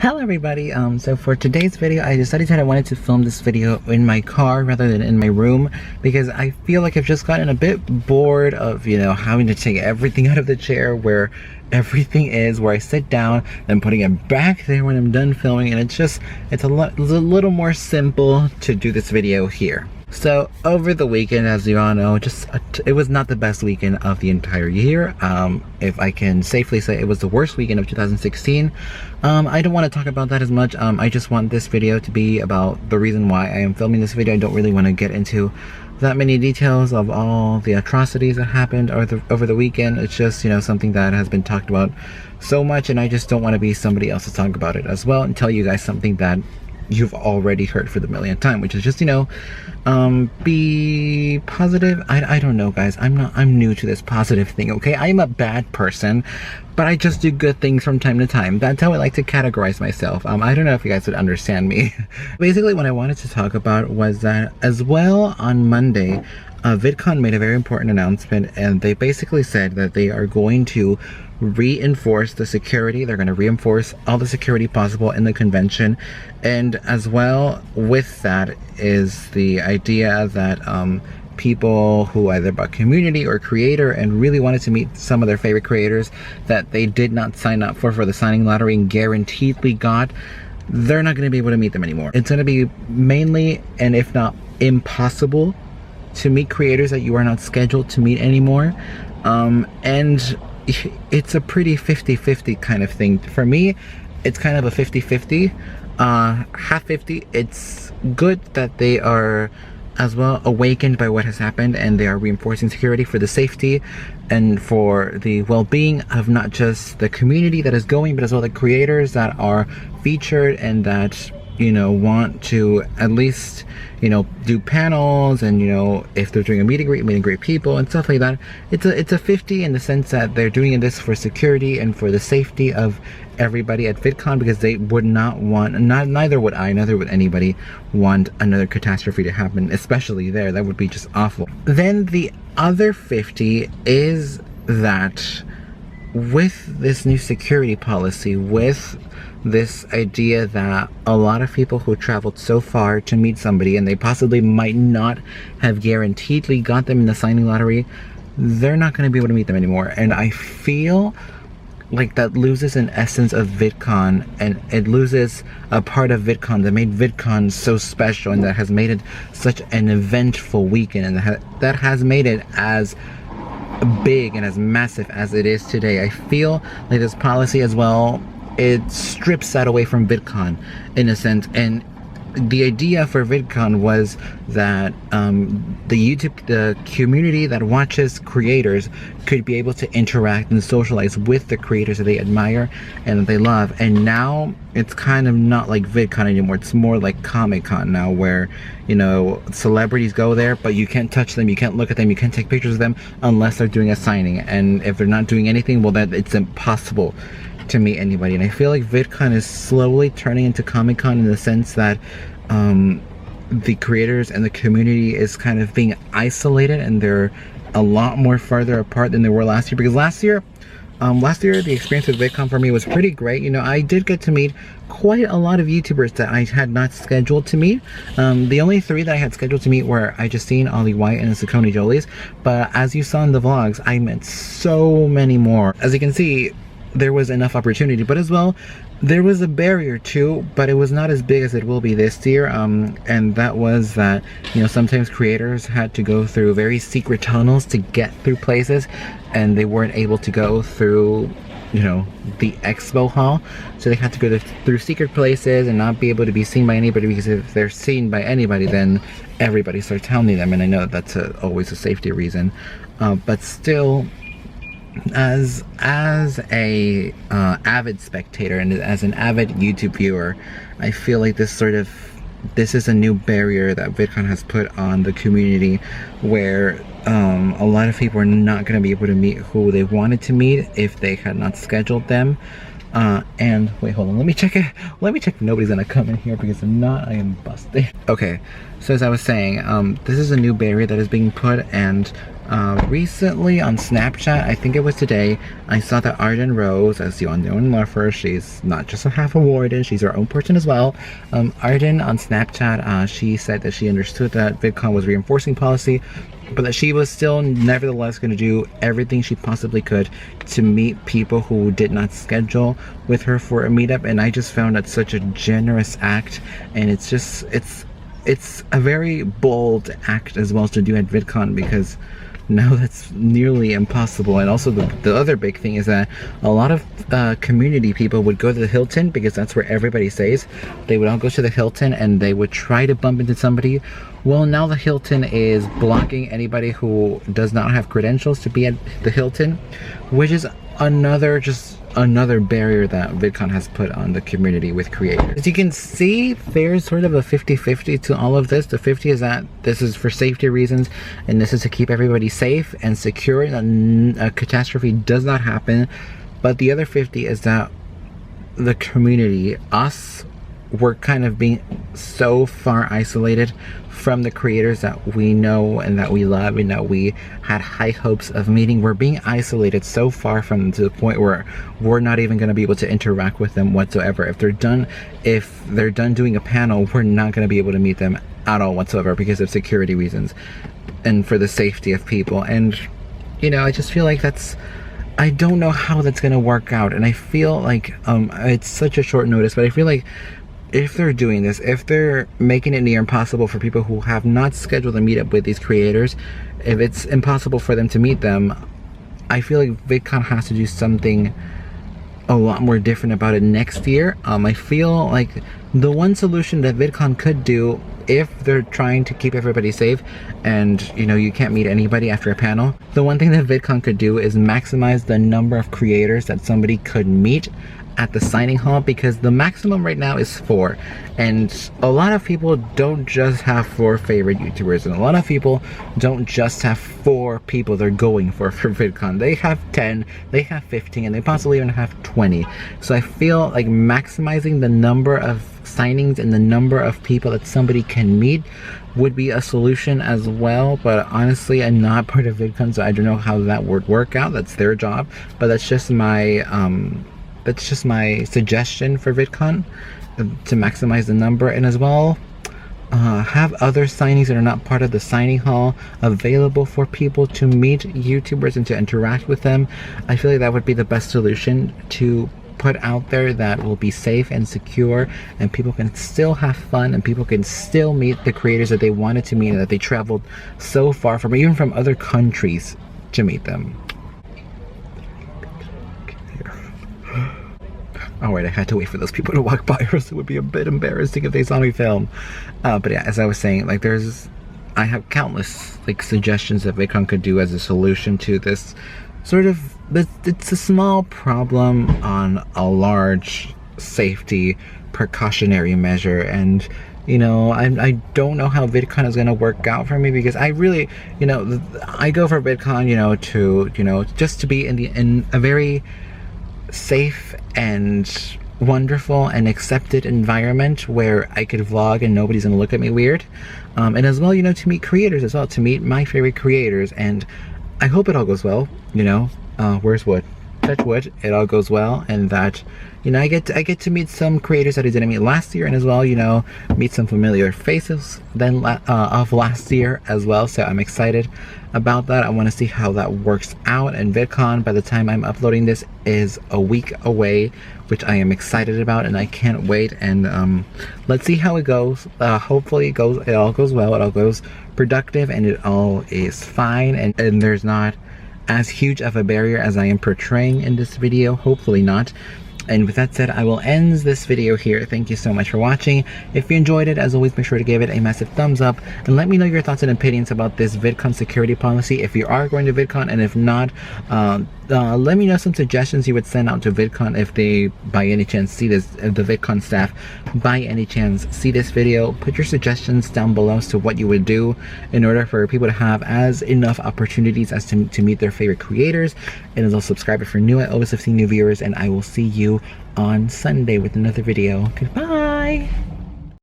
Hello everybody, so for today's video I decided that I wanted to film this video in my car rather than in my room because I feel like I've just gotten a bit bored of, having to take everything out of the chair where everything is, where I sit down and putting it back there when I'm done filming, and it's a little more simple to do this video here. So over the weekend, as you all know, it was not the best weekend of the entire year. If I can safely say it was the worst weekend of 2016. I don't want to talk about that as much. I just want this video to be about the reason why I am filming this video. I don't really want to get into that many details of all the atrocities that happened over the weekend. It's just, something that has been talked about so much, and I just don't want to be somebody else to talk about it as well and tell you guys something that you've already heard for the millionth time, which is just, be positive. I don't know, guys. I'm new to this positive thing, okay? I'm a bad person, but I just do good things from time to time. That's how I like to categorize myself. I don't know if you guys would understand me. Basically, what I wanted to talk about was that as well on Monday, VidCon made a very important announcement, and they basically said that they are going to reinforce the security. They're going to reinforce all the security possible in the convention, and as well with that is the idea that people who either bought community or creator and really wanted to meet some of their favorite creators that they did not sign up for the signing lottery and guaranteedly got, they're not going to be able to meet them anymore. It's going to be mainly, and if not impossible, to meet creators that you are not scheduled to meet anymore. And it's a pretty 50-50 kind of thing. For me, it's kind of a 50-50, half 50. It's good that they are as well awakened by what has happened, and they are reinforcing security for the safety and for the well-being of not just the community that is going, but as well the creators that are featured and that want to at least do panels, and if they're doing a meet and greet people and stuff like that. It's a 50 in the sense that they're doing this for security and for the safety of everybody at VidCon, because they would not want, neither would I, neither would anybody want another catastrophe to happen, especially there. That would be just awful. Then the other 50 is that with this new security policy, with this idea that a lot of people who traveled so far to meet somebody and they possibly might not have guaranteedly got them in the signing lottery, they're not going to be able to meet them anymore. And I feel like that loses an essence of VidCon, and it loses a part of VidCon that made VidCon so special, and that has made it such an eventful weekend, and that has made it as big and as massive as it is today. I feel like this policy as well, it strips that away from VidCon in a sense. And the idea for VidCon was that the community that watches creators could be able to interact and socialize with the creators that they admire and that they love. And now it's kind of not like VidCon anymore. It's more like Comic-Con now, where celebrities go there, but you can't touch them, you can't look at them, you can't take pictures of them unless they're doing a signing. And if they're not doing anything, well, then it's impossible to meet anybody. And I feel like VidCon is slowly turning into Comic-Con in the sense that the creators and the community is kind of being isolated, and they're a lot more farther apart than they were last year. Because last year the experience with VidCon for me was pretty great. I did get to meet quite a lot of YouTubers that I had not scheduled to meet. The only 3 that I had scheduled to meet were I Justine, Ollie White, and Sakoni Jolies. But as you saw in the vlogs, I met so many more. As you can see, there was enough opportunity, but as well there was a barrier too, but it was not as big as it will be this year. And that was that sometimes creators had to go through very secret tunnels to get through places, and they weren't able to go through the expo hall, so they had to go through secret places and not be able to be seen by anybody, because if they're seen by anybody, then everybody starts hounding them. And I know that's always a safety reason, but still, as a avid spectator and as an avid YouTube viewer, I feel like this is a new barrier that VidCon has put on the community, where a lot of people are not going to be able to meet who they wanted to meet if they had not scheduled them. And wait, hold on, let me check it. Let me check if nobody's gonna come in here, because if not, I am busted. Okay, so as I was saying, this is a new barrier that is being put, and recently on Snapchat, I think it was today, I saw that Arden Rose, as you all know and love her, she's not just a half a warden, she's her own person as well. Arden on Snapchat, she said that she understood that VidCon was reinforcing policy, but that she was still nevertheless going to do everything she possibly could to meet people who did not schedule with her for a meetup. And I just found that such a generous act, and it's just, it's a very bold act as well to do at VidCon, because now that's nearly impossible. And also the other big thing is that a lot of community people would go to the Hilton, because that's where everybody stays. They would all go to the Hilton and they would try to bump into somebody. Well, now the Hilton is blocking anybody who does not have credentials to be at the Hilton, which is another barrier that VidCon has put on the community with creators. As you can see, there's sort of a 50-50 to all of this. The 50 is that this is for safety reasons, and this is to keep everybody safe and secure, that a catastrophe does not happen. But the other 50 is that the community, us, we're kind of being so far isolated from the creators that we know and that we love and that we had high hopes of meeting. We're being isolated so far from them, to the point where we're not even going to be able to interact with them whatsoever. If they're done doing a panel, we're not going to be able to meet them at all whatsoever, because of security reasons and for the safety of people. And you know, I just feel like I don't know how that's going to work out. And I feel like it's such a short notice, but I feel like if they're doing this, if they're making it near impossible for people who have not scheduled a meetup with these creators, if it's impossible for them to meet them, I feel like VidCon has to do something a lot more different about it next year. I feel like the one solution that VidCon could do, if they're trying to keep everybody safe and you know, you can't meet anybody after a panel, the one thing that VidCon could do is maximize the number of creators that somebody could meet at the signing hall, because the maximum right now is 4, and a lot of people don't just have 4 favorite YouTubers, and a lot of people don't just have 4 people they're going for VidCon. They have 10, they have 15, and they possibly even have 20. So I feel like maximizing the number of signings and the number of people that somebody can meet would be a solution as well. But honestly, I'm not part of VidCon, so I don't know how that would work out. That's their job, but that's just my suggestion for VidCon, to maximize the number. And as well, have other signings that are not part of the signing hall available for people to meet YouTubers and to interact with them. I feel like that would be the best solution to put out there, that will be safe and secure, and people can still have fun, and people can still meet the creators that they wanted to meet and that they traveled so far from, even from other countries, to meet them. Alright, I had to wait for those people to walk by, or else it would be a bit embarrassing if they saw me film. But yeah, as I was saying, like, I have countless like suggestions that VidCon could do as a solution to this sort of, it's a small problem on a large safety precautionary measure. And you know, I don't know how VidCon is going to work out for me, because I really, you know, I go for VidCon, you know, to, you know, just to be in a very safe and wonderful and accepted environment where I could vlog and nobody's gonna look at me weird, and as well, you know, to meet creators as well, to meet my favorite creators. And I hope it all goes well, you know, where's wood? Touch wood, it all goes well, and that, you know, I get to meet some creators that I didn't meet last year, and as well, you know, meet some familiar faces of last year as well. So I'm excited about that. I want to see how that works out. And VidCon, by the time I'm uploading this, is a week away, which I am excited about, and I can't wait. And let's see how it goes. Hopefully it all goes well, it all goes productive, and it all is fine, and there's not as huge of a barrier as I am portraying in this video. Hopefully not. And with that said, I will end this video here. Thank you so much for watching. If you enjoyed it, as always, make sure to give it a massive thumbs up, and let me know your thoughts and opinions about this VidCon security policy, if you are going to VidCon, and if not, let me know some suggestions you would send out to VidCon if they by any chance see this, if the VidCon staff by any chance see this video. Put your suggestions down below as to what you would do in order for people to have as enough opportunities as to meet their favorite creators. And as a subscriber for new, I always have seen new viewers, and I will see you on Sunday with another video. Goodbye.